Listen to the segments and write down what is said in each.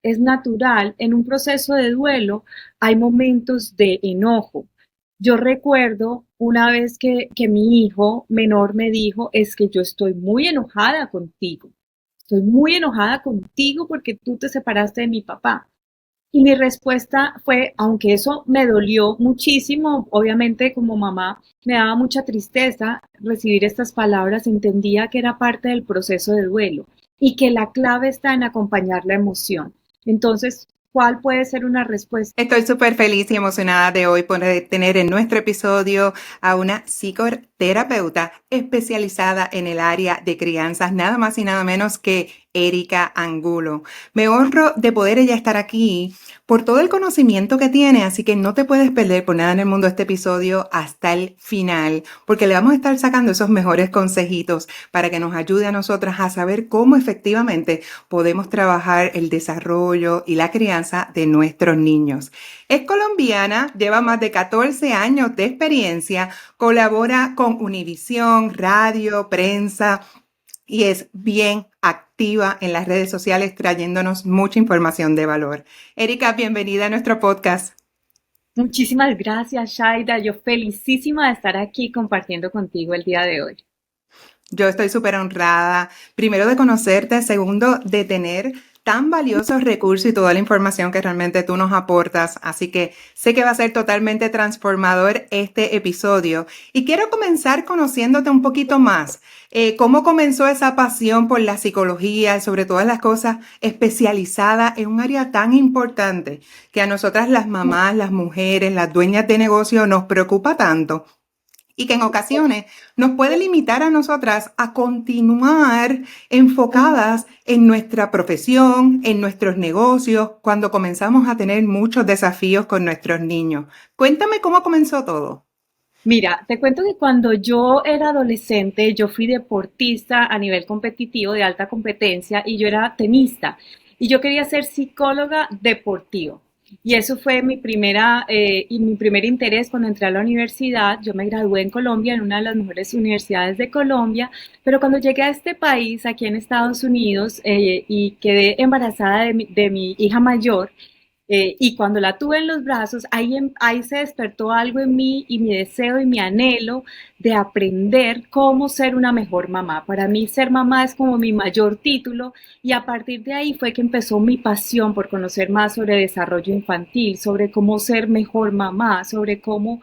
es natural. En un proceso de duelo hay momentos de enojo. Yo recuerdo una vez que mi hijo menor me dijo, es que yo estoy muy enojada contigo. Estoy muy enojada contigo porque tú te separaste de mi papá. Y mi respuesta fue, aunque eso me dolió muchísimo, obviamente como mamá me daba mucha tristeza recibir estas palabras, entendía que era parte del proceso de duelo y que la clave está en acompañar la emoción. Entonces, ¿cuál puede ser una respuesta? Estoy súper feliz y emocionada de hoy poder tener en nuestro episodio a una psicoterapeuta especializada en el área de crianzas, nada más y nada menos que Erika Angulo. Me honro de poder ella estar aquí por todo el conocimiento que tiene, así que no te puedes perder por nada en el mundo este episodio hasta el final, porque le vamos a estar sacando esos mejores consejitos para que nos ayude a nosotras a saber cómo efectivamente podemos trabajar el desarrollo y la crianza de nuestros niños. Es colombiana, lleva más de 14 años de experiencia, colabora con Univisión, radio, prensa y es bien activa en las redes sociales trayéndonos mucha información de valor. Erika, bienvenida a nuestro podcast. Muchísimas gracias, Shaida. Yo felicísima de estar aquí compartiendo contigo el día de hoy. Yo estoy súper honrada, primero de conocerte, segundo de tener tan valiosos recursos y toda la información que realmente tú nos aportas. Así que sé que va a ser totalmente transformador este episodio. Y quiero comenzar conociéndote un poquito más. ¿Cómo comenzó esa pasión por la psicología y sobre todas las cosas especializada en un área tan importante que a nosotras las mamás, las mujeres, las dueñas de negocio nos preocupa tanto? Y que en ocasiones nos puede limitar a nosotras a continuar enfocadas en nuestra profesión, en nuestros negocios, cuando comenzamos a tener muchos desafíos con nuestros niños. Cuéntame cómo comenzó todo. Mira, te cuento que cuando yo era adolescente, yo fui deportista a nivel competitivo de alta competencia y yo era tenista y yo quería ser psicóloga deportiva. Y eso fue mi primer interés cuando entré a la universidad. Yo me gradué en Colombia, en una de las mejores universidades de Colombia, pero cuando llegué a este país, aquí en Estados Unidos, y quedé embarazada de mi hija mayor, y cuando la tuve en los brazos, ahí se despertó algo en mí y mi deseo y mi anhelo de aprender cómo ser una mejor mamá. Para mí ser mamá es como mi mayor título y a partir de ahí fue que empezó mi pasión por conocer más sobre desarrollo infantil, sobre cómo ser mejor mamá, sobre cómo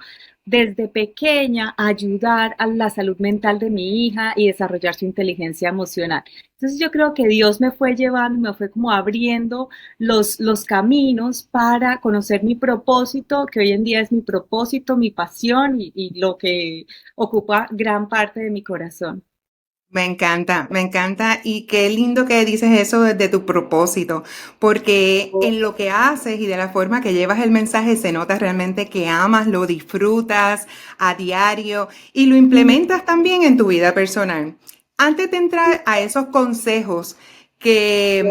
desde pequeña ayudar a la salud mental de mi hija y desarrollar su inteligencia emocional. Entonces yo creo que Dios me fue llevando, me fue como abriendo los caminos para conocer mi propósito, que hoy en día es mi propósito, mi pasión y lo que ocupa gran parte de mi corazón. Me encanta y qué lindo que dices eso desde tu propósito, porque en lo que haces y de la forma que llevas el mensaje se nota realmente que amas, lo disfrutas a diario y lo implementas también en tu vida personal. Antes de entrar a esos consejos que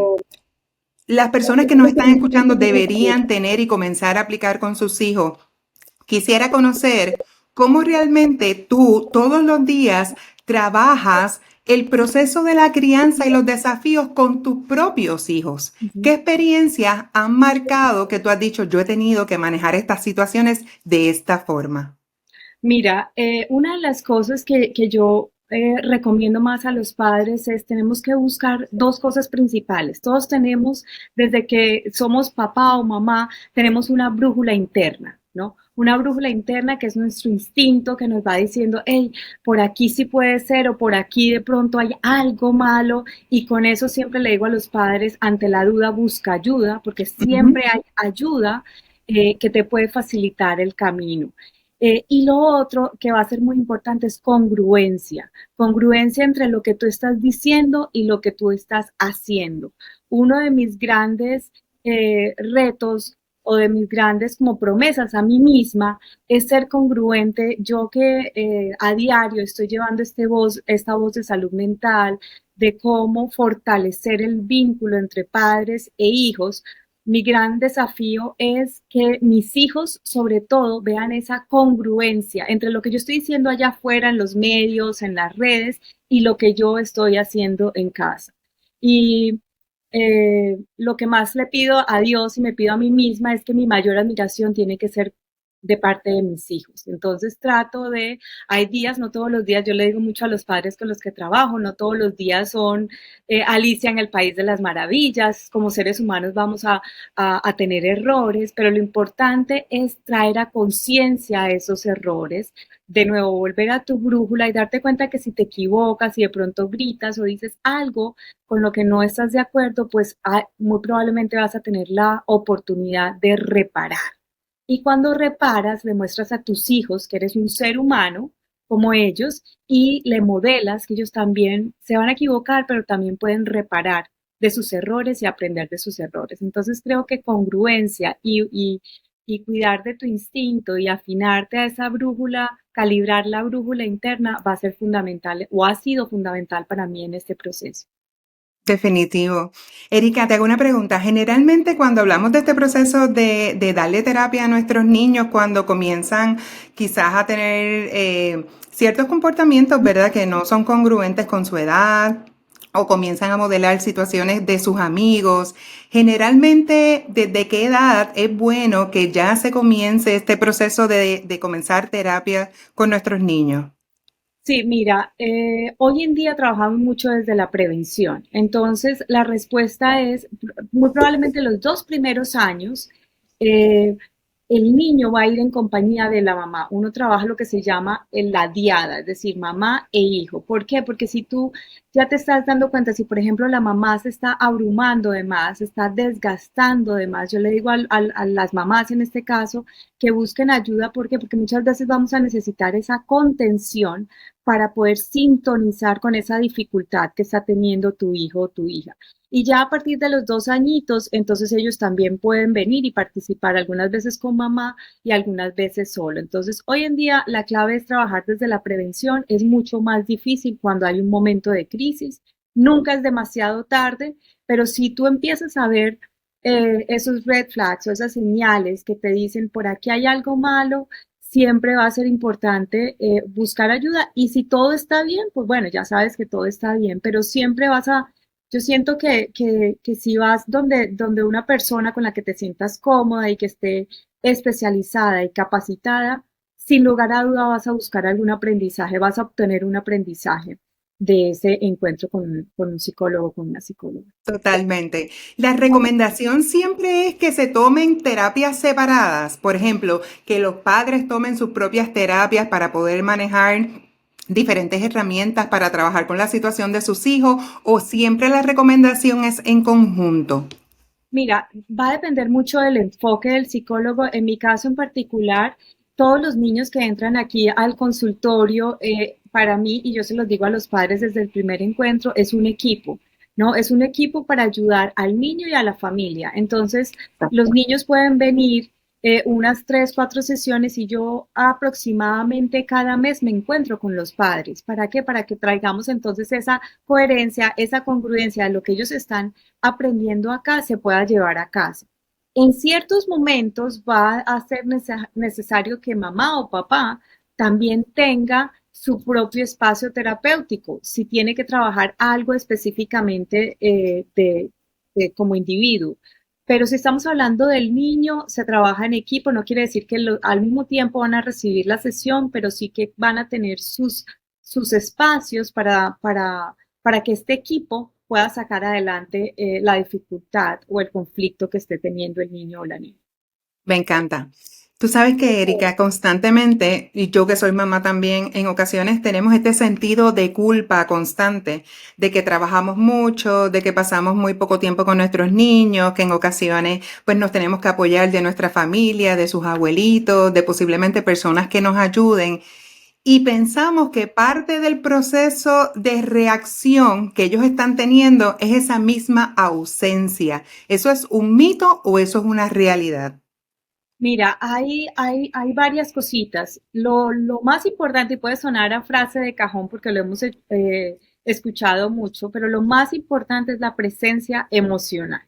las personas que nos están escuchando deberían tener y comenzar a aplicar con sus hijos, quisiera conocer cómo realmente tú todos los días trabajas el proceso de la crianza y los desafíos con tus propios hijos. ¿Qué experiencias han marcado que tú has dicho, yo he tenido que manejar estas situaciones de esta forma? Mira, una de las cosas que yo recomiendo más a los padres es tenemos que buscar dos cosas principales. Todos tenemos, desde que somos papá o mamá, tenemos una brújula interna, ¿no? Una brújula interna que es nuestro instinto que nos va diciendo, hey, por aquí sí puede ser o por aquí de pronto hay algo malo y con eso siempre le digo a los padres, ante la duda busca ayuda, porque siempre Ujú. hay ayuda que te puede facilitar el camino. Y lo otro que va a ser muy importante es congruencia, congruencia entre lo que tú estás diciendo y lo que tú estás haciendo. Uno de mis grandes retos o de mis grandes como promesas a mí misma es ser congruente. Yo que a diario estoy llevando esta voz de salud mental, de cómo fortalecer el vínculo entre padres e hijos, mi gran desafío es que mis hijos, sobre todo, vean esa congruencia entre lo que yo estoy diciendo allá afuera, en los medios, en las redes, y lo que yo estoy haciendo en casa. Y lo que más le pido a Dios y me pido a mí misma es que mi mayor admiración tiene que ser de parte de mis hijos. Entonces trato de, hay días, no todos los días, yo le digo mucho a los padres con los que trabajo, no todos los días son Alicia en el País de las Maravillas, como seres humanos vamos a tener errores, pero lo importante es traer a conciencia esos errores, de nuevo volver a tu brújula y darte cuenta que si te equivocas y de pronto gritas o dices algo con lo que no estás de acuerdo, pues muy probablemente vas a tener la oportunidad de reparar. Y cuando reparas, le muestras a tus hijos que eres un ser humano como ellos y le modelas que ellos también se van a equivocar, pero también pueden reparar de sus errores y aprender de sus errores. Entonces creo que congruencia y cuidar de tu instinto y afinarte a esa brújula, calibrar la brújula interna va a ser fundamental o ha sido fundamental para mí en este proceso. Definitivo. Erika, te hago una pregunta. Generalmente cuando hablamos de este proceso de darle terapia a nuestros niños cuando comienzan quizás a tener ciertos comportamientos, ¿verdad? Que no son congruentes con su edad o comienzan a modelar situaciones de sus amigos. Generalmente, ¿desde qué edad es bueno que ya se comience este proceso de comenzar terapia con nuestros niños? Sí, mira, hoy en día trabajamos mucho desde la prevención. Entonces, la respuesta es, muy probablemente los 2 primeros años, eh, el niño va a ir en compañía de la mamá. Uno trabaja lo que se llama la diada, es decir, mamá e hijo. ¿Por qué? Porque si tú ya te estás dando cuenta, si por ejemplo la mamá se está abrumando de más, se está desgastando de más, yo le digo a las mamás en este caso que busquen ayuda. ¿Por qué? Porque muchas veces vamos a necesitar esa contención para poder sintonizar con esa dificultad que está teniendo tu hijo o tu hija. Y ya a partir de los 2 añitos, entonces ellos también pueden venir y participar algunas veces con mamá y algunas veces solo. Entonces, hoy en día la clave es trabajar desde la prevención. Es mucho más difícil cuando hay un momento de crisis. Nunca es demasiado tarde, pero si tú empiezas a ver esos red flags o esas señales que te dicen por aquí hay algo malo, siempre va a ser importante buscar ayuda y si todo está bien, pues bueno, ya sabes que todo está bien, pero siempre vas a, yo siento que si vas donde una persona con la que te sientas cómoda y que esté especializada y capacitada, sin lugar a duda vas a buscar algún aprendizaje, vas a obtener un aprendizaje de ese encuentro con un psicólogo o con una psicóloga. Totalmente. La recomendación siempre es que se tomen terapias separadas. Por ejemplo, que los padres tomen sus propias terapias para poder manejar diferentes herramientas para trabajar con la situación de sus hijos, o siempre la recomendación es en conjunto. Mira, va a depender mucho del enfoque del psicólogo. En mi caso en particular, todos los niños que entran aquí al consultorio, para mí, y yo se los digo a los padres desde el primer encuentro, es un equipo, ¿no? Es un equipo para ayudar al niño y a la familia. Entonces, los niños pueden venir unas 3, 4 sesiones y yo aproximadamente cada mes me encuentro con los padres. ¿Para qué? Para que traigamos entonces esa coherencia, esa congruencia de lo que ellos están aprendiendo acá se pueda llevar a casa. En ciertos momentos va a ser necesario que mamá o papá también tenga su propio espacio terapéutico, si tiene que trabajar algo específicamente como individuo. Pero si estamos hablando del niño, se trabaja en equipo, no quiere decir que al mismo tiempo van a recibir la sesión, pero sí que van a tener sus espacios para que este equipo pueda sacar adelante la dificultad o el conflicto que esté teniendo el niño o la niña. Me encanta. Tú sabes que, Erika, constantemente, y yo que soy mamá también, en ocasiones tenemos este sentido de culpa constante, de que trabajamos mucho, de que pasamos muy poco tiempo con nuestros niños, que en ocasiones pues nos tenemos que apoyar de nuestra familia, de sus abuelitos, de posiblemente personas que nos ayuden. Y pensamos que parte del proceso de reacción que ellos están teniendo es esa misma ausencia. ¿Eso es un mito o eso es una realidad? Mira, hay varias cositas. Lo más importante, y puede sonar a frase de cajón porque lo hemos escuchado mucho, pero lo más importante es la presencia emocional.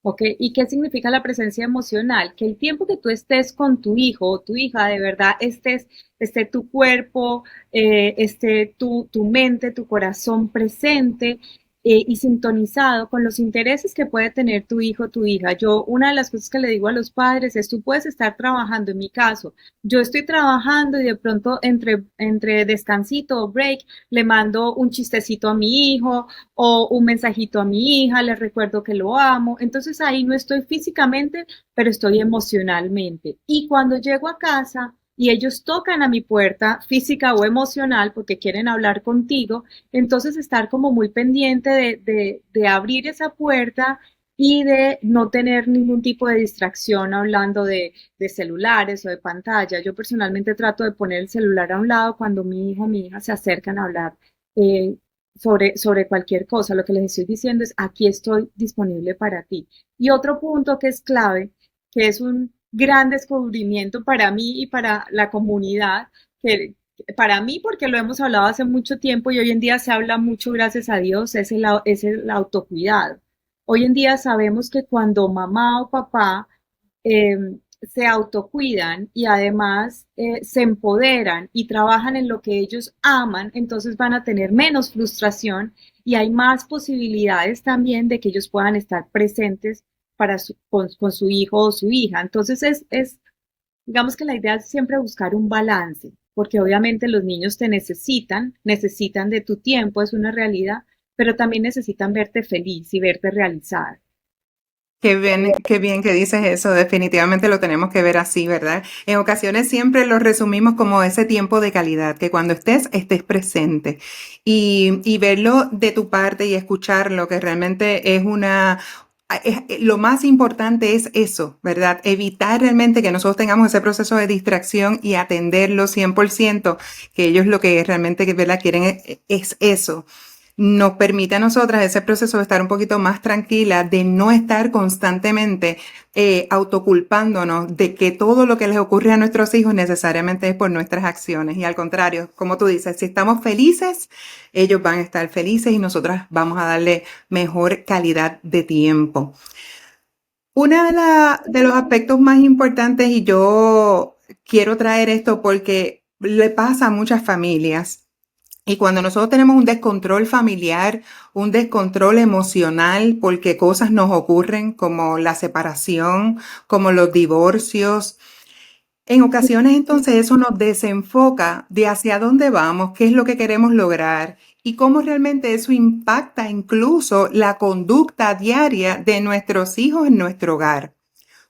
¿Ok? ¿Y qué significa la presencia emocional? Que el tiempo que tú estés con tu hijo o tu hija, de verdad esté tu cuerpo, esté tu mente, tu corazón presente. y sintonizado con los intereses que puede tener tu hijo o tu hija. Yo, una de las cosas que le digo a los padres es, tú puedes estar trabajando, en mi caso, yo estoy trabajando y de pronto entre descansito o break le mando un chistecito a mi hijo o un mensajito a mi hija, le recuerdo que lo amo. Entonces ahí no estoy físicamente, pero estoy emocionalmente. Y cuando llego a casa y ellos tocan a mi puerta, física o emocional, porque quieren hablar contigo, entonces estar como muy pendiente de abrir esa puerta y de no tener ningún tipo de distracción hablando de celulares o de pantalla. Yo personalmente trato de poner el celular a un lado cuando mi hijo o mi hija se acercan a hablar eh, sobre cualquier cosa. Lo que les estoy diciendo es, aquí estoy disponible para ti. Y otro punto que es clave, que es un gran descubrimiento para mí y para la comunidad, que para mí, porque lo hemos hablado hace mucho tiempo y hoy en día se habla mucho, gracias a Dios, es el autocuidado. Hoy en día sabemos que cuando mamá o papá eh, se autocuidan y además se empoderan y trabajan en lo que ellos aman, entonces van a tener menos frustración y hay más posibilidades también de que ellos puedan estar presentes con su hijo o su hija. Entonces digamos que la idea es siempre buscar un balance, porque obviamente los niños te necesitan de tu tiempo, es una realidad, pero también necesitan verte feliz y verte realizada. Qué bien que dices eso. Definitivamente lo tenemos que ver así, ¿verdad? En ocasiones siempre lo resumimos como ese tiempo de calidad, que cuando estés presente y verlo de tu parte y escucharlo, que realmente lo más importante es eso, ¿verdad? Evitar realmente que nosotros tengamos ese proceso de distracción y atenderlo 100%, que ellos lo que realmente, ¿verdad? Quieren es eso. Nos permite a nosotras ese proceso de estar un poquito más tranquila, de no estar constantemente autoculpándonos de que todo lo que les ocurre a nuestros hijos necesariamente es por nuestras acciones. Y al contrario, como tú dices, si estamos felices, ellos van a estar felices y nosotras vamos a darle mejor calidad de tiempo. De los aspectos más importantes, y yo quiero traer esto porque le pasa a muchas familias, y cuando nosotros tenemos un descontrol familiar, un descontrol emocional, porque cosas nos ocurren como la separación, como los divorcios, en ocasiones entonces eso nos desenfoca de hacia dónde vamos, qué es lo que queremos lograr y cómo realmente eso impacta incluso la conducta diaria de nuestros hijos en nuestro hogar.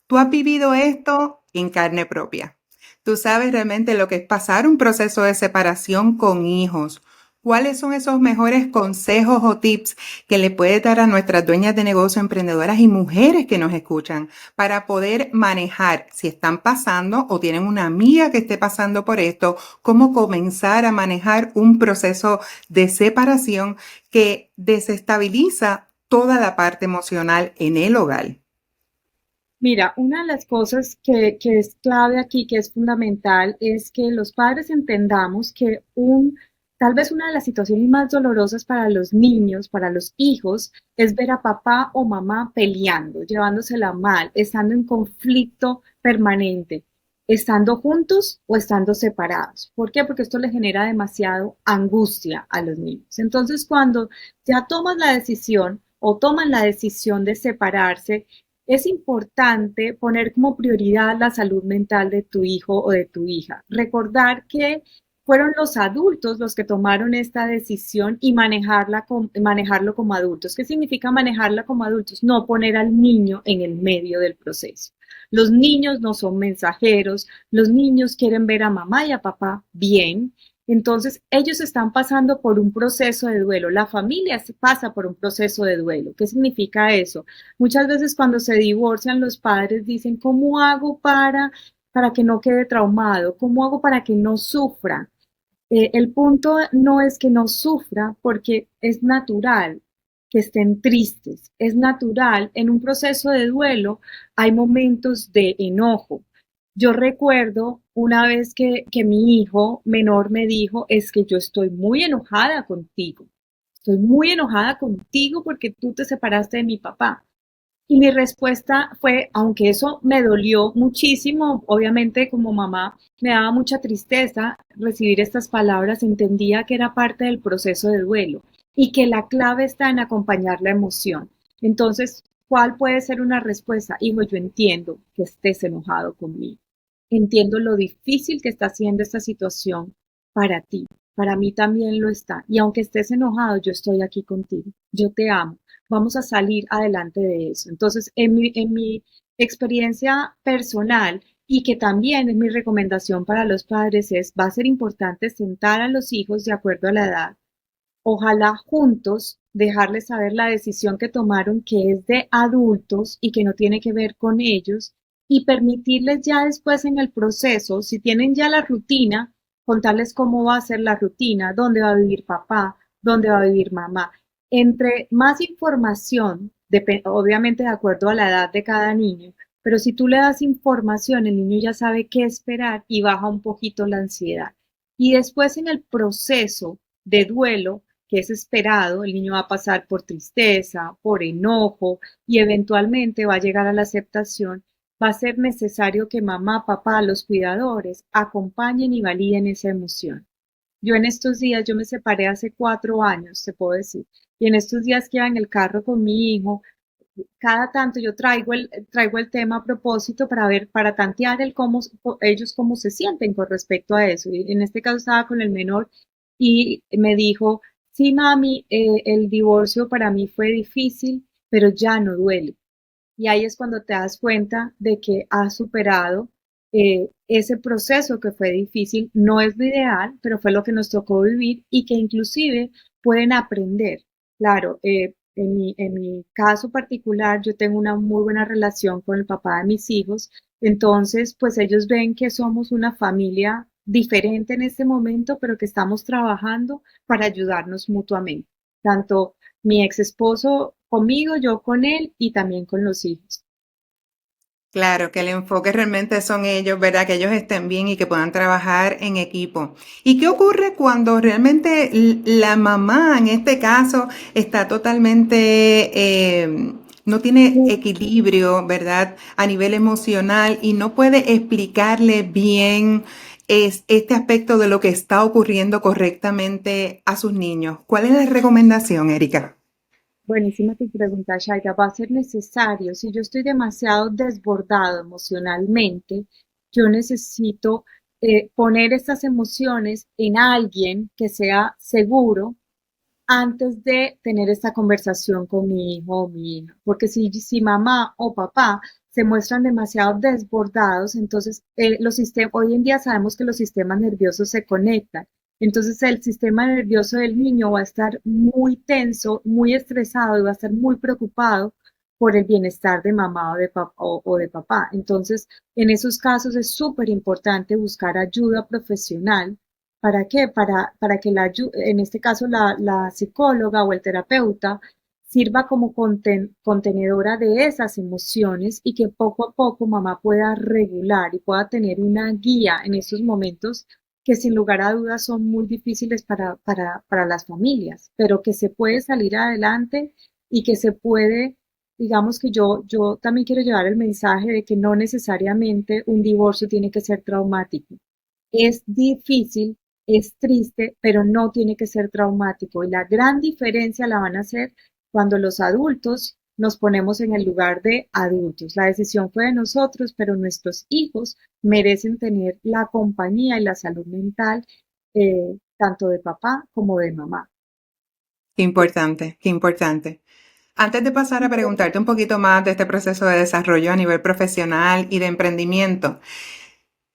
Tú has vivido esto en carne propia. Tú sabes realmente lo que es pasar un proceso de separación con hijos. ¿Cuáles son esos mejores consejos o tips que le puedes dar a nuestras dueñas de negocio, emprendedoras y mujeres que nos escuchan para poder manejar si están pasando o tienen una amiga que esté pasando por esto, cómo comenzar a manejar un proceso de separación que desestabiliza toda la parte emocional en el hogar? Mira, una de las cosas que es clave aquí, que es fundamental, es que los padres entendamos que tal vez una de las situaciones más dolorosas para los niños, para los hijos, es ver a papá o mamá peleando, llevándosela mal, estando en conflicto permanente, estando juntos o estando separados. ¿Por qué? Porque esto le genera demasiado angustia a los niños. Entonces, cuando ya tomas la decisión o toman la decisión de separarse, es importante poner como prioridad la salud mental de tu hijo o de tu hija. Recordar que fueron los adultos los que tomaron esta decisión y manejarlo como adultos. ¿Qué significa manejarla como adultos? No poner al niño en el medio del proceso. Los niños no son mensajeros, los niños quieren ver a mamá y a papá bien. Entonces, ellos están pasando por un proceso de duelo. La familia pasa por un proceso de duelo. ¿Qué significa eso? Muchas veces cuando se divorcian los padres dicen, ¿cómo hago para que no quede traumado? ¿Cómo hago para que no sufra? El punto no es que no sufra porque es natural que estén tristes, es natural. En un proceso de duelo hay momentos de enojo. Yo recuerdo una vez que mi hijo menor me dijo, es que yo estoy muy enojada contigo porque tú te separaste de mi papá. Y mi respuesta fue, aunque eso me dolió muchísimo, obviamente como mamá me daba mucha tristeza recibir estas palabras, entendía que era parte del proceso de duelo. y que la clave está en acompañar la emoción. Entonces, ¿cuál puede ser una respuesta? Hijo, yo entiendo que estés enojado conmigo. Entiendo lo difícil que está siendo esta situación para ti. Para mí también lo está. Y aunque estés enojado, yo estoy aquí contigo. Yo te amo. Vamos a salir adelante de eso. Entonces, en mi experiencia personal y que también es mi recomendación para los padres es, va a ser importante sentar a los hijos de acuerdo a la edad, ojalá juntos dejarles saber la decisión que tomaron, que es de adultos y que no tiene que ver con ellos, y permitirles ya después en el proceso, si tienen ya la rutina, contarles cómo va a ser la rutina, dónde va a vivir papá, dónde va a vivir mamá. Entre más información, obviamente de acuerdo a la edad de cada niño, pero si tú le das información, el niño ya sabe qué esperar y baja un poquito la ansiedad. Y después en el proceso de duelo, que es esperado, el niño va a pasar por tristeza, por enojo y eventualmente va a llegar a la aceptación, va a ser necesario que mamá, papá, los cuidadores acompañen y validen esa emoción. Yo en estos días, yo me separé hace 4 años, te puedo decir, y en estos días que iba en el carro con mi hijo, cada tanto yo traigo el tema a propósito para ver, para tantear ellos cómo se sienten con respecto a eso. Y en este caso estaba con el menor y me dijo, sí, mami, el divorcio para mí fue difícil, pero ya no duele. Y ahí es cuando te das cuenta de que has superado ese proceso que fue difícil. No es lo ideal, pero fue lo que nos tocó vivir y que inclusive pueden aprender. Claro, en mi caso particular, yo tengo una muy buena relación con el papá de mis hijos, entonces pues ellos ven que somos una familia diferente en este momento, pero que estamos trabajando para ayudarnos mutuamente. Tanto mi ex esposo conmigo, yo con él y también con los hijos. Claro, que el enfoque realmente son ellos, ¿verdad? Que ellos estén bien y que puedan trabajar en equipo. ¿Y qué ocurre cuando realmente la mamá, en este caso, está totalmente, no tiene equilibrio, ¿verdad? A nivel emocional y no puede explicarle bien este aspecto de lo que está ocurriendo correctamente a sus niños? ¿Cuál es la recomendación, Erika? Buenísima tu pregunta, Shaira. Va a ser necesario, si yo estoy demasiado desbordado emocionalmente, yo necesito poner estas emociones en alguien que sea seguro antes de tener esta conversación con mi hijo o mi hija. Porque si mamá o papá se muestran demasiado desbordados, entonces hoy en día sabemos que los sistemas nerviosos se conectan. Entonces el sistema nervioso del niño va a estar muy tenso, muy estresado y va a estar muy preocupado por el bienestar de mamá o de papá. Entonces, en esos casos es súper importante buscar ayuda profesional. ¿Para qué? Para que en este caso la psicóloga o el terapeuta sirva como contenedora de esas emociones y que poco a poco mamá pueda regular y pueda tener una guía en esos momentos que sin lugar a dudas son muy difíciles para las familias, pero que se puede salir adelante y que se puede, digamos que yo también quiero llevar el mensaje de que no necesariamente un divorcio tiene que ser traumático. Es difícil, es triste, pero no tiene que ser traumático. Y la gran diferencia la van a hacer cuando los adultos nos ponemos en el lugar de adultos. La decisión fue de nosotros, pero nuestros hijos merecen tener la compañía y la salud mental tanto de papá como de mamá. Qué importante, qué importante. Antes de pasar a preguntarte un poquito más de este proceso de desarrollo a nivel profesional y de emprendimiento,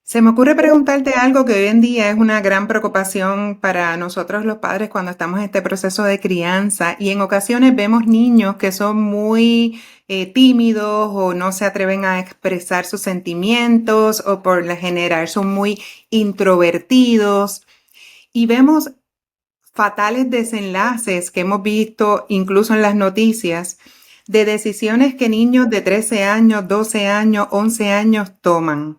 se me ocurre preguntarte algo que hoy en día es una gran preocupación para nosotros los padres cuando estamos en este proceso de crianza y en ocasiones vemos niños que son muy tímidos o no se atreven a expresar sus sentimientos o por lo general son muy introvertidos y vemos fatales desenlaces que hemos visto incluso en las noticias de decisiones que niños de 13 años, 12 años, 11 años toman.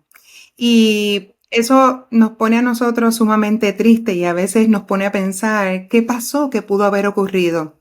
Y eso nos pone a nosotros sumamente tristes y a veces nos pone a pensar qué pasó, qué pudo haber ocurrido.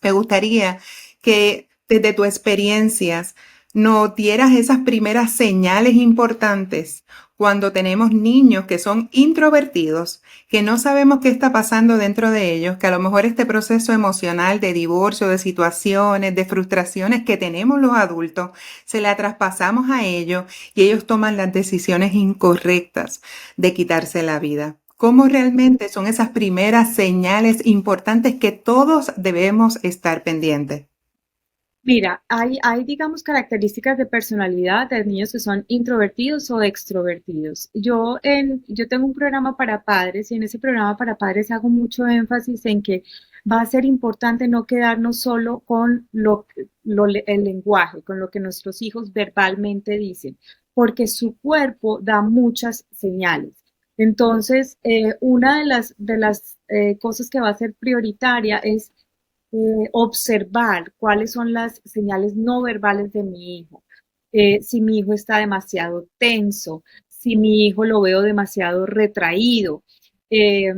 Me gustaría que desde tu experiencias nos dieras esas primeras señales importantes cuando tenemos niños que son introvertidos, que no sabemos qué está pasando dentro de ellos, que a lo mejor este proceso emocional de divorcio, de situaciones, de frustraciones que tenemos los adultos, se la traspasamos a ellos y ellos toman las decisiones incorrectas de quitarse la vida. ¿Cómo realmente son esas primeras señales importantes que todos debemos estar pendientes? Mira, digamos, características de personalidad de niños que son introvertidos o extrovertidos. Yo tengo un programa para padres y en ese programa para padres hago mucho énfasis en que va a ser importante no quedarnos solo con el lenguaje, con lo que nuestros hijos verbalmente dicen, porque su cuerpo da muchas señales. Entonces, una de las cosas que va a ser prioritaria es observar cuáles son las señales no verbales de mi hijo. Si mi hijo está demasiado tenso, si mi hijo lo veo demasiado retraído, eh,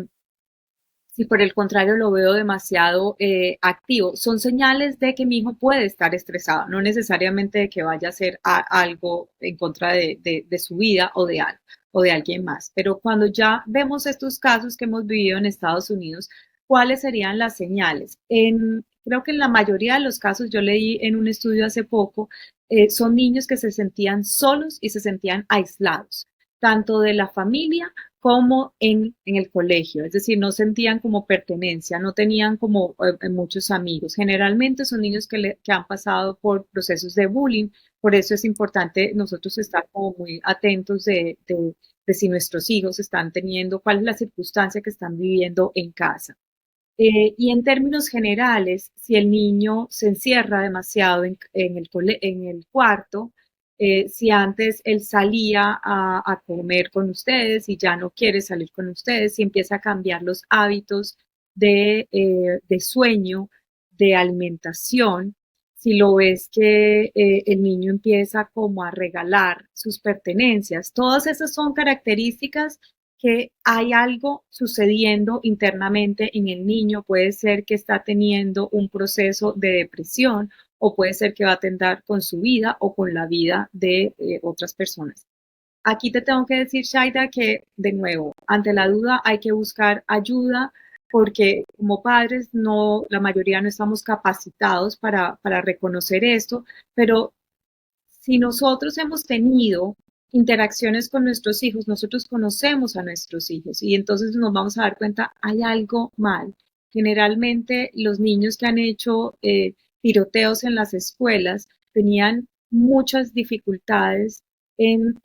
si por el contrario lo veo demasiado activo, son señales de que mi hijo puede estar estresado, no necesariamente de que vaya a hacer algo en contra de su vida o de alguien más. Pero cuando ya vemos estos casos que hemos vivido en Estados Unidos, ¿cuáles serían las señales? Creo que en la mayoría de los casos, yo leí en un estudio hace poco, son niños que se sentían solos y se sentían aislados, tanto de la familia como en el colegio, es decir, no sentían como pertenencia, no tenían como muchos amigos. Generalmente son niños que han pasado por procesos de bullying, por eso es importante nosotros estar como muy atentos de si nuestros hijos están teniendo, cuál es la circunstancia que están viviendo en casa. Y en términos generales, si el niño se encierra demasiado en el cuarto, si antes él salía a comer con ustedes y ya no quiere salir con ustedes, si empieza a cambiar los hábitos de sueño, de alimentación, si lo ves que el niño empieza como a regalar sus pertenencias, todas esas son características que hay algo sucediendo internamente en el niño. Puede ser que está teniendo un proceso de depresión o puede ser que va a atentar con su vida o con la vida de otras personas. Aquí te tengo que decir, Shaida, que de nuevo, ante la duda hay que buscar ayuda porque como padres no, la mayoría no estamos capacitados para reconocer esto, pero si nosotros hemos tenido interacciones con nuestros hijos, nosotros conocemos a nuestros hijos y entonces nos vamos a dar cuenta, hay algo mal. Generalmente los niños que han hecho tiroteos en las escuelas tenían muchas dificultades en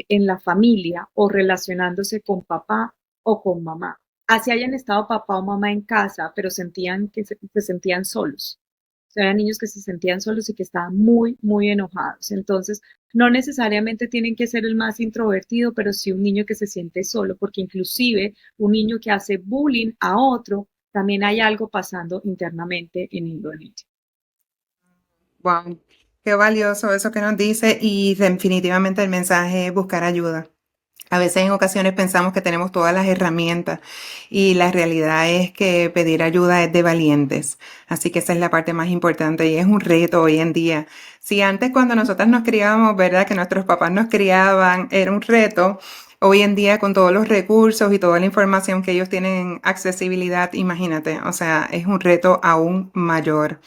la familia o relacionándose con papá o con mamá. Así hayan estado papá o mamá en casa, pero sentían que se sentían solos. Eran niños que se sentían solos y que estaban muy, muy enojados. Entonces, no necesariamente tienen que ser el más introvertido, pero sí un niño que se siente solo, porque inclusive un niño que hace bullying a otro, también hay algo pasando internamente en Indonesia. Wow, qué valioso eso que nos dice y definitivamente el mensaje es buscar ayuda. A veces en ocasiones pensamos que tenemos todas las herramientas y la realidad es que pedir ayuda es de valientes. Así que esa es la parte más importante y es un reto hoy en día. Si antes cuando nosotras nos criábamos, ¿verdad? Que nuestros papás nos criaban, era un reto. Hoy en día con todos los recursos y toda la información que ellos tienen accesibilidad, imagínate, o sea, es un reto aún mayor.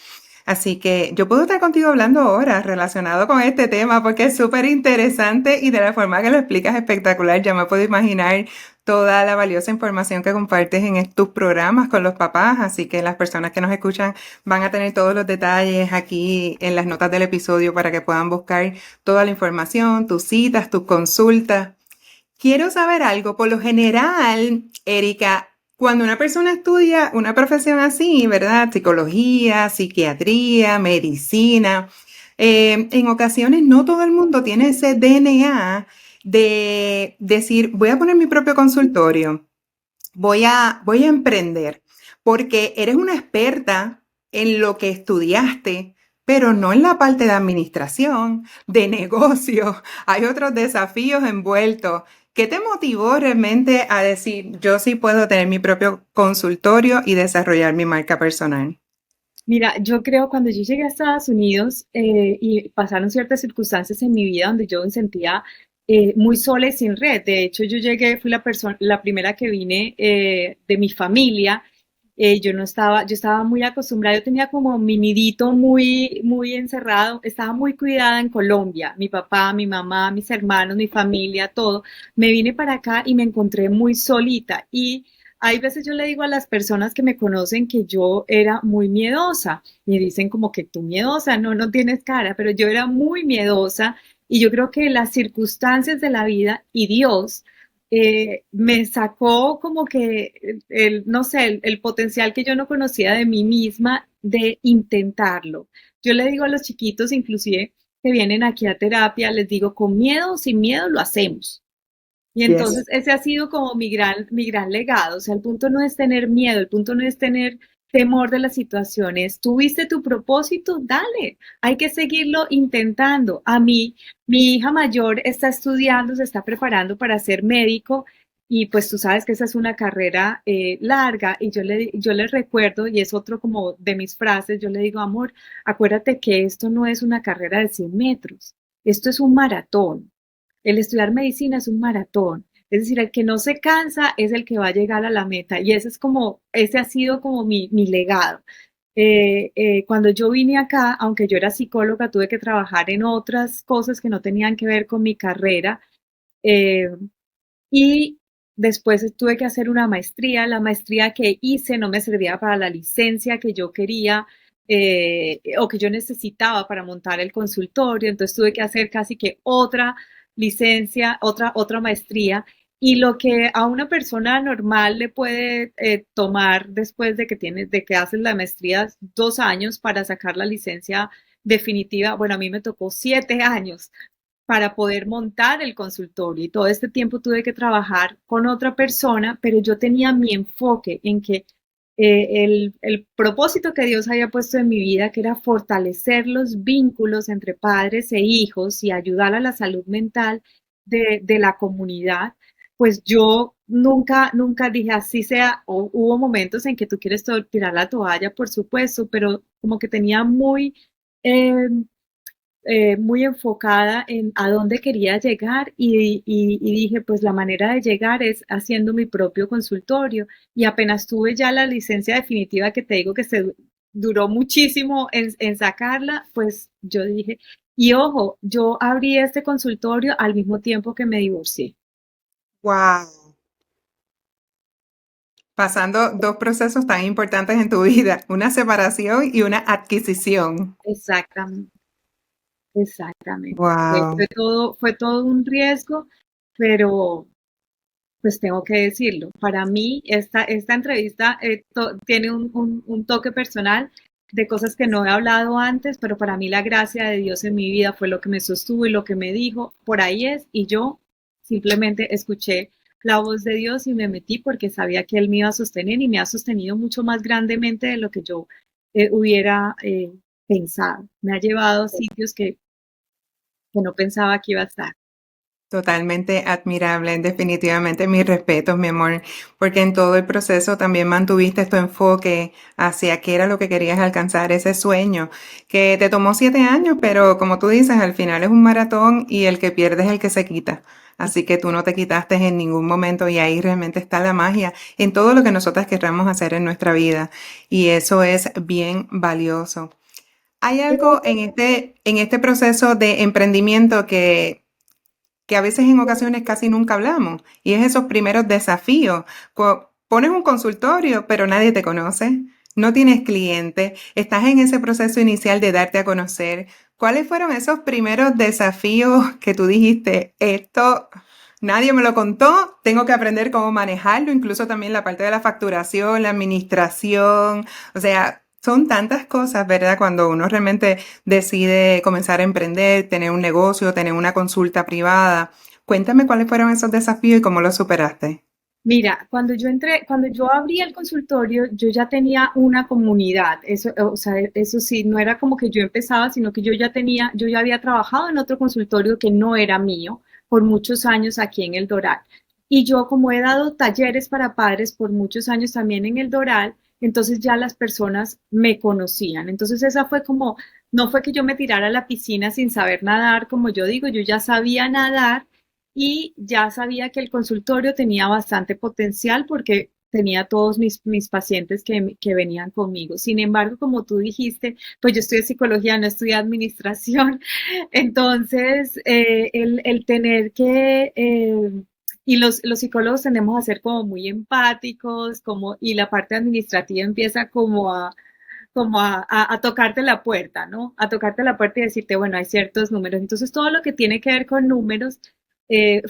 Así que yo puedo estar contigo hablando ahora relacionado con este tema porque es súper interesante y de la forma que lo explicas espectacular. Ya me puedo imaginar toda la valiosa información que compartes en tus programas con los papás. Así que las personas que nos escuchan van a tener todos los detalles aquí en las notas del episodio para que puedan buscar toda la información, tus citas, tus consultas. Quiero saber algo. Por lo general, Erika, cuando una persona estudia una profesión así, ¿verdad? Psicología, psiquiatría, medicina, en ocasiones no todo el mundo tiene ese DNA de decir, voy a poner mi propio consultorio, voy a emprender, porque eres una experta en lo que estudiaste, pero no en la parte de administración, de negocio. Hay otros desafíos envueltos. ¿Qué te motivó realmente a decir, yo sí puedo tener mi propio consultorio y desarrollar mi marca personal? Mira, yo creo cuando yo llegué a Estados Unidos y pasaron ciertas circunstancias en mi vida donde yo me sentía muy sola y sin red. De hecho, yo llegué, fui la persona, la primera que vine de mi familia. Yo no estaba, yo estaba muy acostumbrada, yo tenía como mi nidito muy encerrado, estaba muy cuidada en Colombia, mi papá, mi mamá, mis hermanos, mi familia, todo. Me vine para acá y me encontré muy solita y hay veces yo le digo a las personas que me conocen que yo era muy miedosa y dicen como que tú miedosa, no, no tienes cara, pero yo era muy miedosa y yo creo que las circunstancias de la vida y Dios me sacó como que no sé, el potencial que yo no conocía de mí misma de intentarlo. Yo le digo a los chiquitos, inclusive, que vienen aquí a terapia, les digo, con miedo o sin miedo lo hacemos. Y entonces Yes. ese ha sido como mi gran legado. O sea, el punto no es tener miedo, el punto no es tener temor de las situaciones. Tuviste tu propósito, dale, hay que seguirlo intentando. A mí, mi hija mayor está estudiando, se está preparando para ser médico y pues tú sabes que esa es una carrera larga y yo le recuerdo, y es otro como de mis frases, yo le digo, amor, acuérdate que esto no es una carrera de 100 metros, esto es un maratón. El estudiar medicina es un maratón. Es decir, el que no se cansa es el que va a llegar a la meta. Y ese es como, ese ha sido como mi legado. Cuando yo vine acá, aunque yo era psicóloga, tuve que trabajar en otras cosas que no tenían que ver con mi carrera. eh, y después tuve que hacer una maestría. La maestría que hice no me servía para la licencia que yo quería o que yo necesitaba para montar el consultorio. Entonces tuve que hacer casi que otra licencia, otra maestría. Y lo que a una persona normal le puede tomar después de que de que haces la maestría 2 años para sacar la licencia definitiva, bueno, a mí me tocó 7 años para poder montar el consultorio y todo este tiempo tuve que trabajar con otra persona, pero yo tenía mi enfoque en que el propósito que Dios había puesto en mi vida, que era fortalecer los vínculos entre padres e hijos y ayudar a la salud mental de la comunidad, pues yo nunca dije así sea, o hubo momentos en que tú quieres tirar la toalla, por supuesto, pero como que tenía eh, muy enfocada en a dónde quería llegar y dije, pues la manera de llegar es haciendo mi propio consultorio. Y apenas tuve ya la licencia definitiva que te digo que se duró muchísimo en sacarla, pues yo dije, y ojo, yo abrí este consultorio al mismo tiempo que me divorcié. Wow. Pasando dos procesos tan importantes en tu vida, una separación y una adquisición. Exactamente, exactamente. Wow. Fue todo un riesgo, pero pues tengo que decirlo. Para mí, esta entrevista tiene un toque personal de cosas que no he hablado antes, pero para mí la gracia de Dios en mi vida fue lo que me sostuvo y lo que me dijo, por ahí es, y yo simplemente escuché la voz de Dios y me metí porque sabía que Él me iba a sostener y me ha sostenido mucho más grandemente de lo que yo hubiera pensado. Me ha llevado a sitios que no pensaba que iba a estar. Totalmente admirable, definitivamente mis respetos, mi amor, porque en todo el proceso también mantuviste tu enfoque hacia qué era lo que querías alcanzar, ese sueño que te tomó 7 años, pero como tú dices, al final es un maratón y el que pierde es el que se quita. Así que tú no te quitaste en ningún momento y ahí realmente está la magia en todo lo que nosotras querramos hacer en nuestra vida y eso es bien valioso. Hay algo en este proceso de emprendimiento que a veces en ocasiones casi nunca hablamos, y es esos primeros desafíos. Pones un consultorio, pero nadie te conoce, no tienes cliente, estás en ese proceso inicial de darte a conocer. ¿Cuáles fueron esos primeros desafíos que tú dijiste, esto nadie me lo contó, tengo que aprender cómo manejarlo, incluso también la parte de la facturación, la administración, o sea, son tantas cosas, ¿verdad? Cuando uno realmente decide comenzar a emprender, tener un negocio, tener una consulta privada. Cuéntame cuáles fueron esos desafíos y cómo los superaste. Mira, cuando yo abrí el consultorio, yo ya tenía una comunidad. Eso, o sea, eso sí, no era como que yo empezaba, sino que yo ya había trabajado en otro consultorio que no era mío por muchos años aquí en el Doral. Y yo, como he dado talleres para padres por muchos años también en el Doral, entonces ya las personas me conocían. Entonces esa fue como, no fue que yo me tirara a la piscina sin saber nadar, como yo digo, yo ya sabía nadar y ya sabía que el consultorio tenía bastante potencial porque tenía todos mis pacientes que venían conmigo. Sin embargo, como tú dijiste, pues yo estudié psicología, no estudié administración, entonces el tener que... y los psicólogos tendemos a ser como muy empáticos, como, y la parte administrativa empieza como a tocarte la puerta, ¿no? A tocarte la puerta y decirte, bueno, hay ciertos números. Entonces, todo lo que tiene que ver con números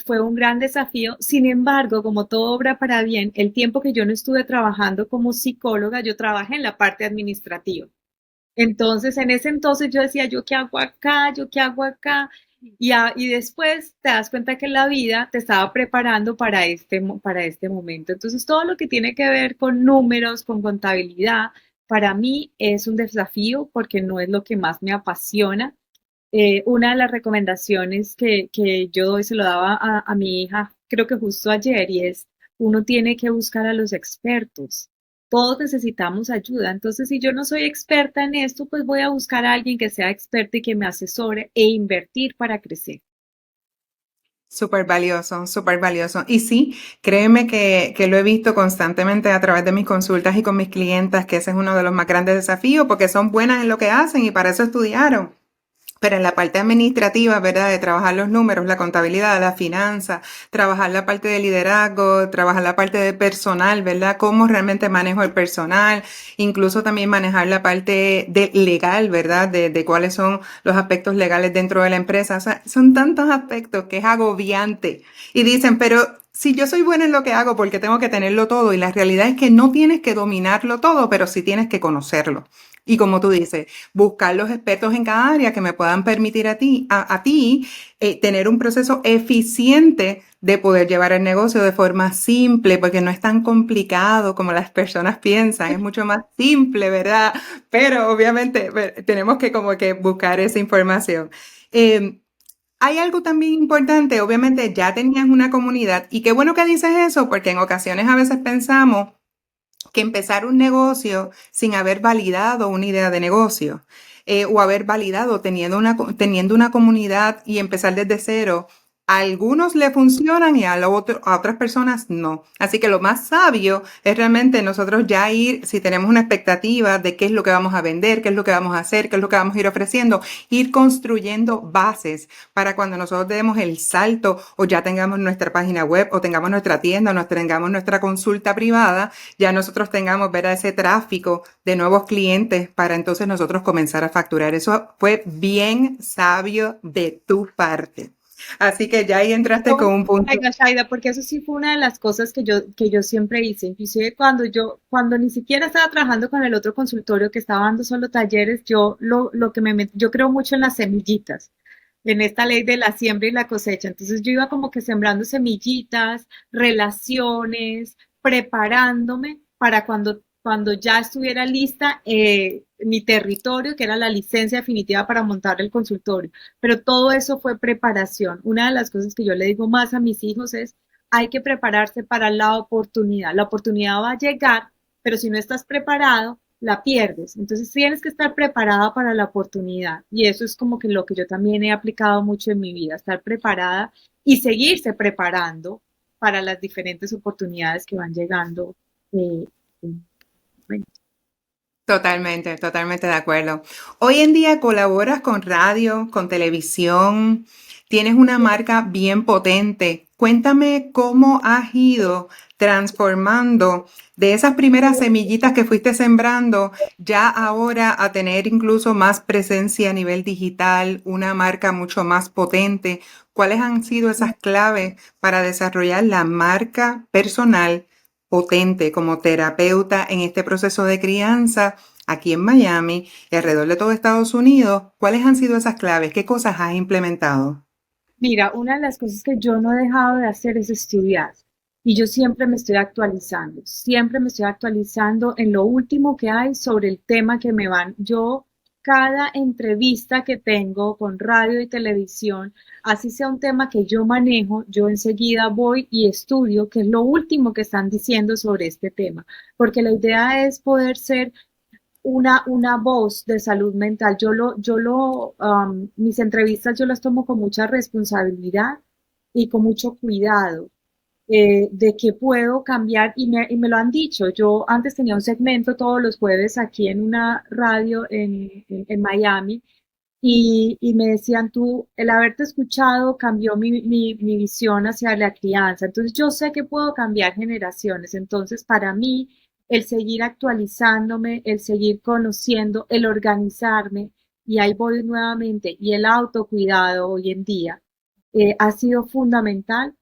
fue un gran desafío. Sin embargo, como todo obra para bien, el tiempo que yo no estuve trabajando como psicóloga, yo trabajé en la parte administrativa. Entonces, en ese entonces yo decía, ¿yo qué hago acá? ¿Yo qué hago acá? Y después te das cuenta que la vida te estaba preparando para este momento. Entonces, todo lo que tiene que ver con números, con contabilidad, para mí es un desafío porque no es lo que más me apasiona. Una de las recomendaciones que yo doy, se lo daba a mi hija, creo que justo ayer, y es, uno tiene que buscar a los expertos. Todos necesitamos ayuda. Entonces, si yo no soy experta en esto, pues voy a buscar a alguien que sea experto y que me asesore e invertir para crecer. Súper valioso, súper valioso. Y sí, créeme que lo he visto constantemente a través de mis consultas y con mis clientas, que ese es uno de los más grandes desafíos, porque son buenas en lo que hacen y para eso estudiaron. Pero en la parte administrativa, ¿verdad? De trabajar los números, la contabilidad, la finanza, trabajar la parte de liderazgo, trabajar la parte de personal, ¿verdad? Cómo realmente manejo el personal, incluso también manejar la parte de legal, ¿verdad? De cuáles son los aspectos legales dentro de la empresa. O sea, son tantos aspectos que es agobiante. Y dicen, pero si yo soy buena en lo que hago, ¿por qué tengo que tenerlo todo? Y la realidad es que no tienes que dominarlo todo, pero sí tienes que conocerlo. Y como tú dices, buscar los expertos en cada área que me puedan permitir a ti tener un proceso eficiente de poder llevar el negocio de forma simple, porque no es tan complicado como las personas piensan, es mucho más simple, ¿verdad? Pero obviamente tenemos que como que buscar esa información. Eh, Hay algo también importante, obviamente ya tenías una comunidad y qué bueno que dices eso, porque en ocasiones a veces pensamos que empezar un negocio sin haber validado una idea de negocio o haber validado teniendo una comunidad y empezar desde cero. A algunos le funcionan y a otras personas no. Así que lo más sabio es realmente nosotros ya ir, si tenemos una expectativa de qué es lo que vamos a vender, qué es lo que vamos a hacer, qué es lo que vamos a ir ofreciendo, ir construyendo bases para cuando nosotros demos el salto o ya tengamos nuestra página web o tengamos nuestra tienda o tengamos nuestra consulta privada, ya nosotros tengamos ver ese tráfico de nuevos clientes para entonces nosotros comenzar a facturar. Eso fue bien sabio de tu parte. Así que ya ahí entraste con un punto. Oiga, Shaida, porque eso sí fue una de las cosas que yo siempre hice, inclusive cuando ni siquiera estaba trabajando con el otro consultorio que estaba dando solo talleres, lo que yo creo mucho en las semillitas, en esta ley de la siembra y la cosecha. Entonces yo iba como que sembrando semillitas, relaciones, preparándome para cuando ya estuviera lista mi territorio, que era la licencia definitiva para montar el consultorio. Pero todo eso fue preparación. Una de las cosas que yo le digo más a mis hijos es, hay que prepararse para la oportunidad. La oportunidad va a llegar, pero si no estás preparado, la pierdes. Entonces tienes que estar preparada para la oportunidad. Y eso es como que lo que yo también he aplicado mucho en mi vida, estar preparada y seguirse preparando para las diferentes oportunidades que van llegando. eh, bueno. Totalmente, totalmente de acuerdo. Hoy en día colaboras con radio, con televisión, tienes una marca bien potente. Cuéntame cómo has ido transformando de esas primeras semillitas que fuiste sembrando ya ahora a tener incluso más presencia a nivel digital, una marca mucho más potente. ¿Cuáles han sido esas claves para desarrollar la marca personal potente como terapeuta en este proceso de crianza aquí en Miami y alrededor de todo Estados Unidos? ¿Cuáles han sido esas claves? ¿Qué cosas has implementado? Mira, una de las cosas que yo no he dejado de hacer es estudiar. Y yo siempre me estoy actualizando en lo último que hay sobre el tema que me van. Yo cada entrevista que tengo con radio y televisión, así sea un tema que yo manejo, yo enseguida voy y estudio qué es lo último que están diciendo sobre este tema, porque la idea es poder ser una voz de salud mental. Mis entrevistas yo las tomo con mucha responsabilidad y con mucho cuidado de que puedo cambiar y me lo han dicho. Yo antes tenía un segmento todos los jueves aquí en una radio en Miami y me decían tú, el haberte escuchado cambió mi visión hacia la crianza. Entonces yo sé que puedo cambiar generaciones. Entonces para mí el seguir actualizándome, el seguir conociendo, el organizarme, y ahí voy nuevamente, y el autocuidado hoy en día ha sido fundamental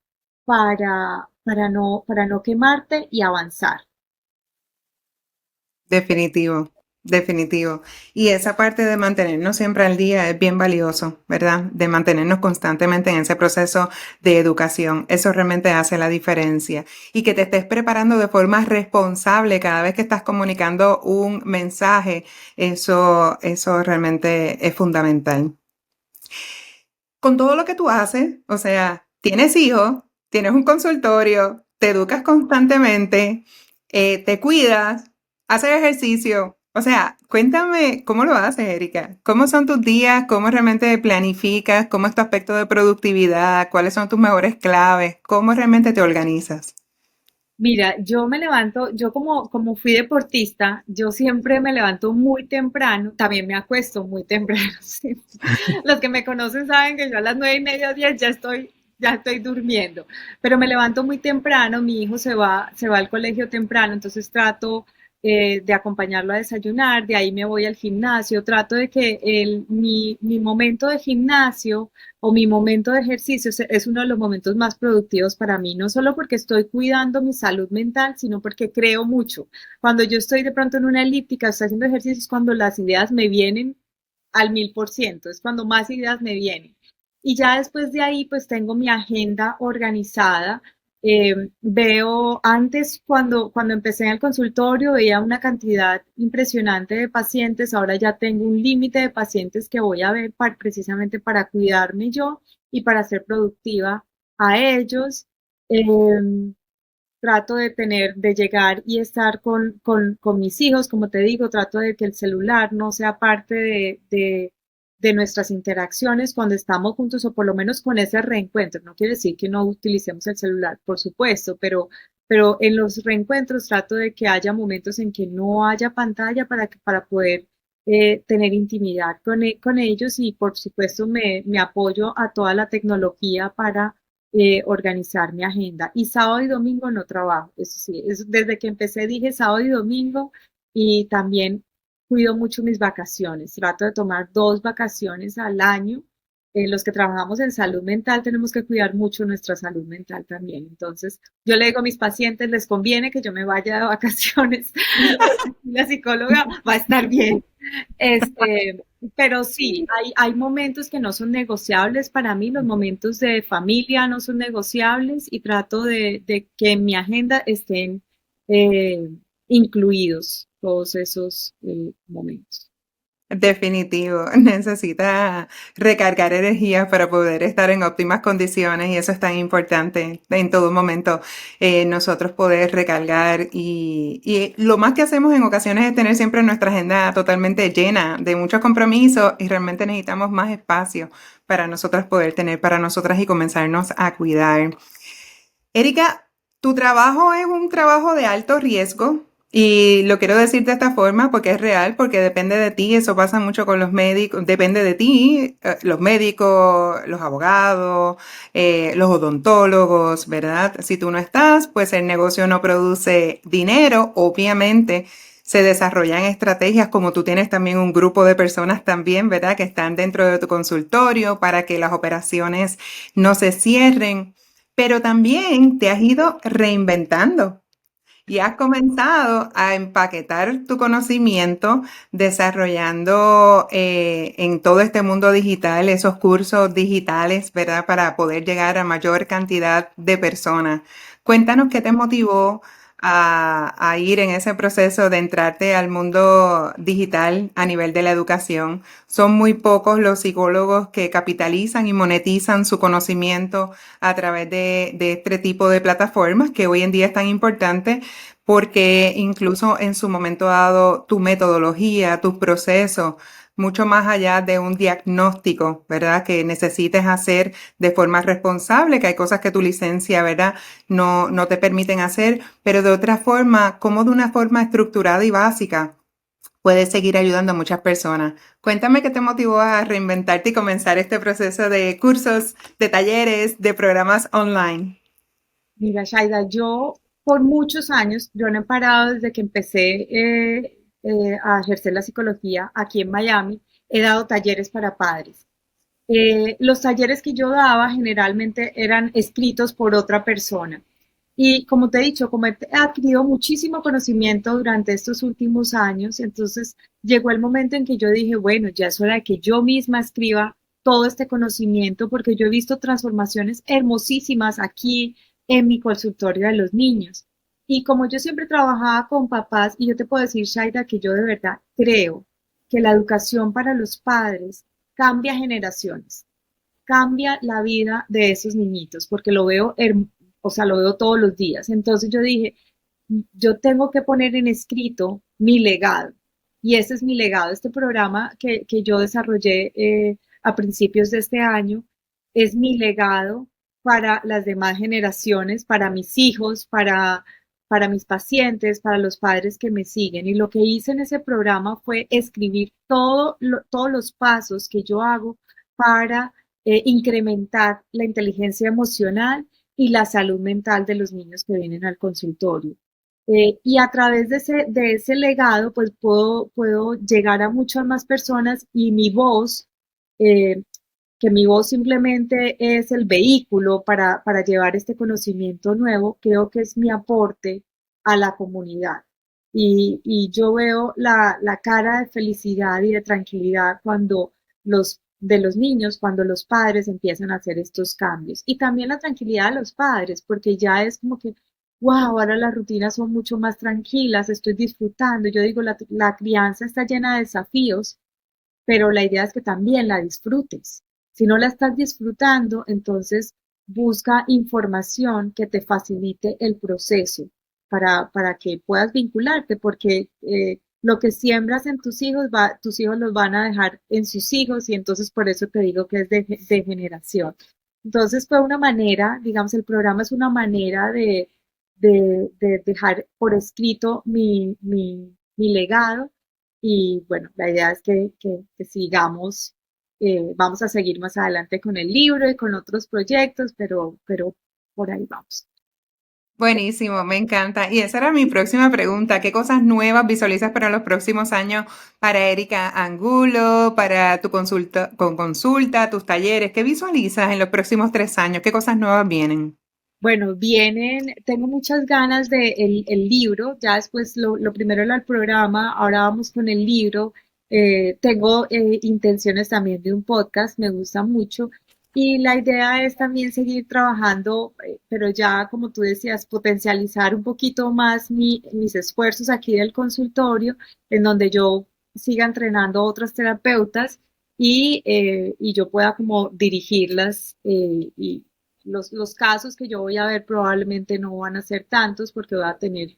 para no quemarte y avanzar. Definitivo, definitivo. Y esa parte de mantenernos siempre al día es bien valioso, ¿verdad? De mantenernos constantemente en ese proceso de educación. Eso realmente hace la diferencia. Y que te estés preparando de forma responsable cada vez que estás comunicando un mensaje, eso realmente es fundamental. Con todo lo que tú haces, o sea, tienes hijos, tienes un consultorio, te educas constantemente, te cuidas, haces ejercicio. O sea, cuéntame cómo lo haces, Erika. ¿Cómo son tus días? ¿Cómo realmente planificas? ¿Cómo es tu aspecto de productividad? ¿Cuáles son tus mejores claves? ¿Cómo realmente te organizas? Mira, yo me levanto, yo como fui deportista, yo siempre me levanto muy temprano, también me acuesto muy temprano. Sí. Los que me conocen saben que yo a las 9:30 o 10 ya estoy durmiendo, pero me levanto muy temprano, mi hijo se va al colegio temprano, entonces trato de acompañarlo a desayunar, de ahí me voy al gimnasio, trato de que mi momento de gimnasio o mi momento de ejercicio es uno de los momentos más productivos para mí, no solo porque estoy cuidando mi salud mental, sino porque creo mucho. Cuando yo estoy de pronto en una elíptica, estoy haciendo ejercicio, es cuando las ideas me vienen al 1000%, es cuando más ideas me vienen. Y ya después de ahí, pues tengo mi agenda organizada. Veo antes, cuando empecé en el consultorio, veía una cantidad impresionante de pacientes. Ahora ya tengo un límite de pacientes que voy a ver precisamente para cuidarme yo y para ser productiva a ellos. Eh, Trato de llegar y estar con mis hijos, como te digo, trato de que el celular no sea parte de nuestras interacciones cuando estamos juntos o por lo menos con ese reencuentro. No quiere decir que no utilicemos el celular, por supuesto, pero en los reencuentros trato de que haya momentos en que no haya pantalla para poder tener intimidad con ellos y por supuesto me apoyo a toda la tecnología para organizar mi agenda. Y sábado y domingo no trabajo, eso sí, desde que empecé dije sábado y domingo y también cuido mucho mis vacaciones. Trato de tomar 2 vacaciones al año. Los que trabajamos en salud mental tenemos que cuidar mucho nuestra salud mental también. Entonces, yo le digo a mis pacientes, les conviene que yo me vaya de vacaciones, porque la psicóloga va a estar bien. Este, pero sí, hay momentos que no son negociables para mí, los momentos de familia no son negociables y trato de que en mi agenda estén eh, incluidos todos esos momentos. Definitivo, necesita recargar energía para poder estar en óptimas condiciones y eso es tan importante en todo momento, nosotros poder recargar y lo más que hacemos en ocasiones es tener siempre nuestra agenda totalmente llena de muchos compromisos y realmente necesitamos más espacio para nosotras poder tener para nosotras y comenzarnos a cuidar. Erika, tu trabajo es un trabajo de alto riesgo y lo quiero decir de esta forma porque es real, porque depende de ti, eso pasa mucho con los médicos, depende de ti, los médicos, los abogados, los odontólogos, ¿verdad? Si tú no estás, pues el negocio no produce dinero, obviamente. Se desarrollan estrategias como tú tienes también un grupo de personas también, ¿verdad? Que están dentro de tu consultorio para que las operaciones no se cierren, pero también te has ido reinventando y has comenzado a empaquetar tu conocimiento desarrollando en todo este mundo digital esos cursos digitales, ¿verdad? Para poder llegar a mayor cantidad de personas. Cuéntanos qué te motivó a ir en ese proceso de entrarte al mundo digital a nivel de la educación. Son muy pocos los psicólogos que capitalizan y monetizan su conocimiento a través de este tipo de plataformas que hoy en día es tan importante porque incluso en su momento dado tu metodología, tus procesos, mucho más allá de un diagnóstico, ¿verdad? Que necesites hacer de forma responsable, que hay cosas que tu licencia, ¿verdad? No te permiten hacer, pero de otra forma, como de una forma estructurada y básica, puedes seguir ayudando a muchas personas. Cuéntame qué te motivó a reinventarte y comenzar este proceso de cursos, de talleres, de programas online. Mira, Shaida, yo por muchos años, yo no he parado desde que empecé a ejercer la psicología aquí en Miami, he dado talleres para padres. Los talleres que yo daba generalmente eran escritos por otra persona. Y como te he dicho, como he adquirido muchísimo conocimiento durante estos últimos años, entonces llegó el momento en que yo dije, bueno, ya es hora de que yo misma escriba todo este conocimiento porque yo he visto transformaciones hermosísimas aquí en mi consultorio de los niños. Y como yo siempre trabajaba con papás, y yo te puedo decir, Shaida, que yo de verdad creo que la educación para los padres cambia generaciones, cambia la vida de esos niñitos, porque lo veo, o sea, lo veo todos los días. Entonces yo dije, yo tengo que poner en escrito mi legado. Y ese es mi legado. Este programa que yo desarrollé a principios de este año es mi legado para las demás generaciones, para mis hijos, para mis pacientes, para los padres que me siguen. Y lo que hice en ese programa fue escribir todos los pasos que yo hago para incrementar la inteligencia emocional y la salud mental de los niños que vienen al consultorio. Y a través de ese legado, pues puedo llegar a muchas más personas y mi voz, eh, que mi voz simplemente es el vehículo para llevar este conocimiento nuevo, creo que es mi aporte a la comunidad. Y yo veo la cara de felicidad y de tranquilidad cuando de los niños, cuando los padres empiezan a hacer estos cambios. Y también la tranquilidad de los padres, porque ya es como que, wow, ahora las rutinas son mucho más tranquilas, estoy disfrutando. Yo digo, la crianza está llena de desafíos, pero la idea es que también la disfrutes. Si no la estás disfrutando, entonces busca información que te facilite el proceso para que puedas vincularte, porque lo que siembras en tus hijos los van a dejar en sus hijos y entonces por eso te digo que es de generación. Entonces fue una manera, digamos, el programa es una manera de dejar por escrito mi legado y bueno, la idea es que sigamos, vamos a seguir más adelante con el libro y con otros proyectos, pero por ahí vamos. Buenísimo, me encanta. Y esa era mi próxima pregunta. ¿Qué cosas nuevas visualizas para los próximos años para Erika Angulo, para tu consulta, con consulta, tus talleres? ¿Qué visualizas en los próximos 3 años? ¿Qué cosas nuevas vienen? Bueno, tengo muchas ganas de el libro, ya después lo primero era el programa, ahora vamos con el libro. Tengo intenciones también de un podcast, me gusta mucho. Y la idea es también seguir trabajando, pero ya como tú decías, potencializar un poquito más mis esfuerzos aquí del consultorio, en donde yo siga entrenando a otros terapeutas y yo pueda como dirigirlas y los casos que yo voy a ver probablemente no van a ser tantos porque voy a tener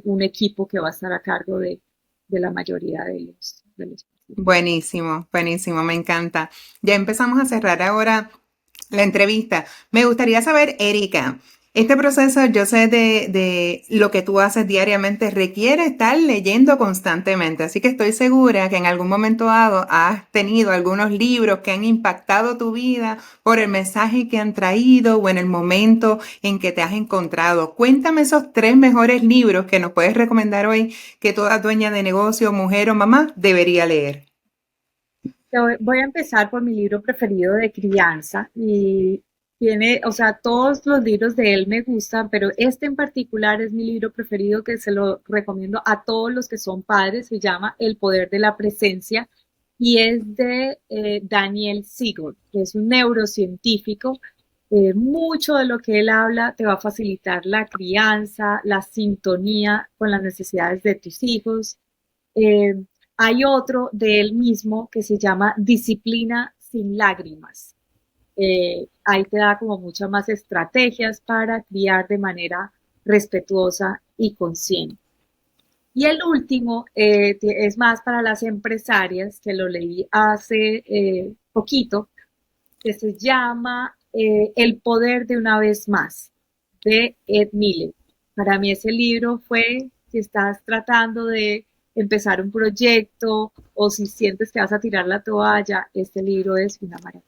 un equipo que va a estar a cargo de la mayoría de los pacientes. Buenísimo, buenísimo, me encanta. Ya empezamos a cerrar ahora la entrevista. Me gustaría saber, Erika, este proceso, yo sé de lo que tú haces diariamente, requiere estar leyendo constantemente, así que estoy segura que en algún momento dado has tenido algunos libros que han impactado tu vida por el mensaje que han traído o en el momento en que te has encontrado. Cuéntame esos 3 mejores libros que nos puedes recomendar hoy que toda dueña de negocio, mujer o mamá debería leer. Voy a empezar por mi libro preferido de crianza y tiene, o sea, todos los libros de él me gustan, pero este en particular es mi libro preferido que se lo recomiendo a todos los que son padres. Se llama El poder de la presencia y es de Daniel Siegel, que es un neurocientífico Mucho de lo que él habla te va a facilitar la crianza, la sintonía con las necesidades de tus hijos. Eh, Hay otro de él mismo que se llama Disciplina sin lágrimas. Ahí te da como muchas más estrategias para criar de manera respetuosa y consciente. Y el último es más para las empresarias, que lo leí hace poquito, que se llama El poder de una vez más, de Ed Miller. Para mí ese libro fue, si estás tratando de empezar un proyecto o si sientes que vas a tirar la toalla, este libro es una maravilla.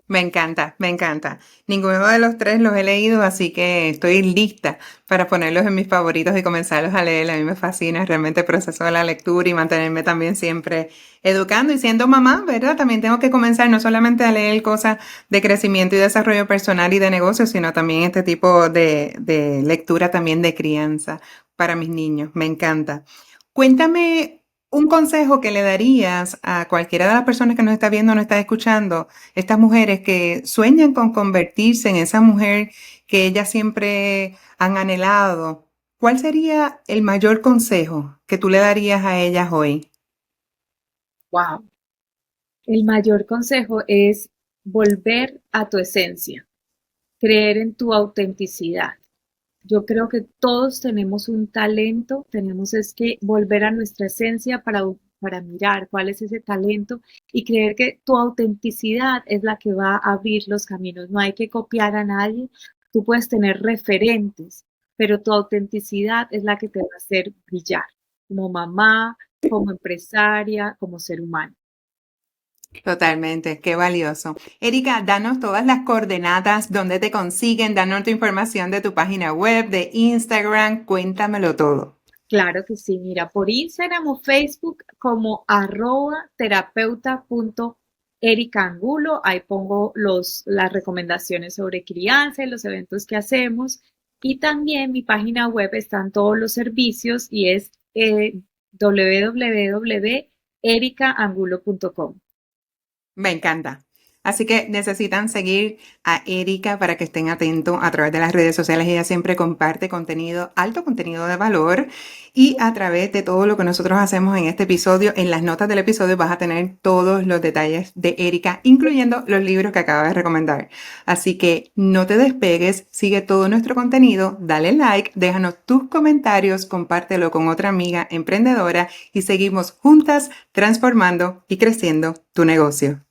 Me encanta, me encanta. Ninguno de los tres los he leído, así que estoy lista para ponerlos en mis favoritos y comenzarlos a leer. A mí me fascina realmente el proceso de la lectura y mantenerme también siempre educando y siendo mamá, ¿verdad? También tengo que comenzar no solamente a leer cosas de crecimiento y desarrollo personal y de negocios, sino también este tipo de lectura también de crianza para mis niños. Me encanta. Cuéntame un consejo que le darías a cualquiera de las personas que nos está viendo o nos está escuchando, estas mujeres que sueñan con convertirse en esa mujer que ellas siempre han anhelado. ¿Cuál sería el mayor consejo que tú le darías a ellas hoy? Wow. El mayor consejo es volver a tu esencia, creer en tu autenticidad. Yo creo que todos tenemos un talento, tenemos es que volver a nuestra esencia para mirar cuál es ese talento y creer que tu autenticidad es la que va a abrir los caminos. No hay que copiar a nadie, tú puedes tener referentes, pero tu autenticidad es la que te va a hacer brillar como mamá, como empresaria, como ser humano. Totalmente, qué valioso. Erika, danos todas las coordenadas, dónde te consiguen, danos tu información de tu página web, de Instagram, cuéntamelo todo. Claro que sí, mira, por Instagram o Facebook como @terapeuta.ericangulo, ahí pongo las recomendaciones sobre crianza y los eventos que hacemos. Y también mi página web están todos los servicios y es www.ericaangulo.com. Me encanta. Así que necesitan seguir a Erika para que estén atentos a través de las redes sociales. Ella siempre comparte contenido, alto contenido de valor. Y a través de todo lo que nosotros hacemos en este episodio, en las notas del episodio vas a tener todos los detalles de Erika, incluyendo los libros que acaba de recomendar. Así que no te despegues, sigue todo nuestro contenido, dale like, déjanos tus comentarios, compártelo con otra amiga emprendedora y seguimos juntas transformando y creciendo tu negocio.